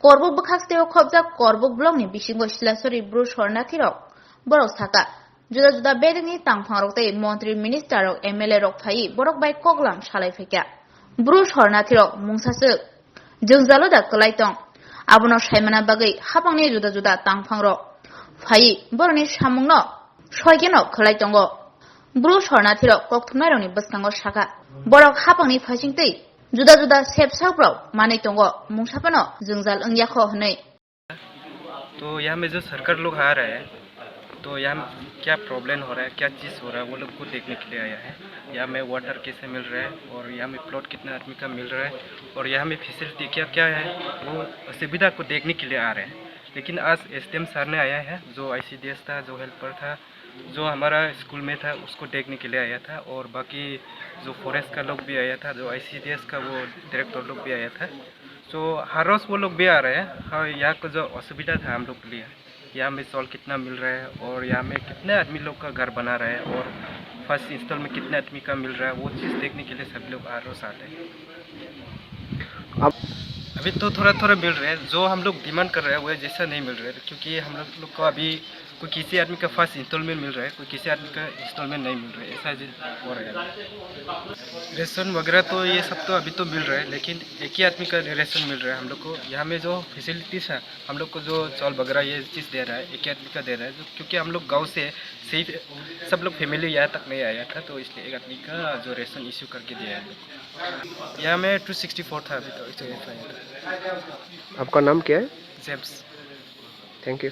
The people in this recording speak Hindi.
Korbuk bkhaksteo khobjak korbuk blokni bisingo silasori bru sornathirok borok saka juda juda bedini tangphangrok tei montri minister rok MLA rok phai borok bai koklam salai phaikya bru sornathirok mungsasuk jungjalo da klaitong abono saimana bagai hapangni juda juda tangphangrok phai boroni samungno soigeno khlaitongo bru sornathirok kokthumnairokni bwskango saka borok hapangni phasingtei जुदा जुदा सेबसाफ्राव माने दंगो मुंसाफानो जोंजाल अंग्याखो हनै तो यहाँ में जो सरकार लोग आ रहे हैं तो यहाँ में क्या प्रॉब्लम हो रहा है, क्या चीज़ हो रहा है, वो लोग को देखने के लिए आया है। यहाँ में वाटर कैसे मिल रहा है और यहाँ में प्लॉट कितना आदमी का मिल रहा है और यहाँ में फैसिलिटी क्या क्या है, वो सुविधा को देखने के लिए आ रहे हैं। लेकिन आज SDM सर ने आया है, जो ICDS था, जो हेल्पर था, जो हमारा स्कूल में था, उसको देखने के लिए आया था। और बाकी जो फॉरेस्ट का लोग भी आया था, जो ICDS का वो डायरेक्टर लोग भी आया था। तो हर रोज़ वो लोग भी आ रहे हैं। हाँ, यहाँ का जो असुविधा था हम लोग के लिए, यहाँ में सॉल कितना मिल रहा है और यहाँ में कितने आदमी लोग का घर बना रहा है और फर्स्ट इंस्टॉल में कितने आदमी का मिल रहा है, वो चीज़ देखने के लिए सब लोग हर रोज़ आते हैं। अभी तो थोड़ा थोड़ा मिल रहा है, जो हम लोग डिमांड कर रहे हैं वो जैसा नहीं मिल रहा है, क्योंकि हम लोग को अभी कोई किसी आदमी का फर्स्ट इंस्टॉलमेंट मिल रहा है, कोई किसी आदमी का इंस्टॉलमेंट नहीं मिल रहा है, ऐसा हो रहा है। रेशन वगैरह तो ये सब तो अभी तो मिल रहा है, लेकिन एक ही आदमी का रेशन मिल रहा है हम लोग को। यहाँ में जो फैसिलिटीज़ है, हम लोग को जो चावल वगैरह ये चीज़ दे रहा है, एक ही आदमी का दे रहा है, क्योंकि हम लोग गाँव से सही सब लोग फैमिली यहाँ तक नहीं आया था, तो इसलिए एक आदमी का जो रेशन इश्यू करके दिया है। यहाँ में 264 था अभी तो। आपका नाम क्या है? जेम्स। Thank you.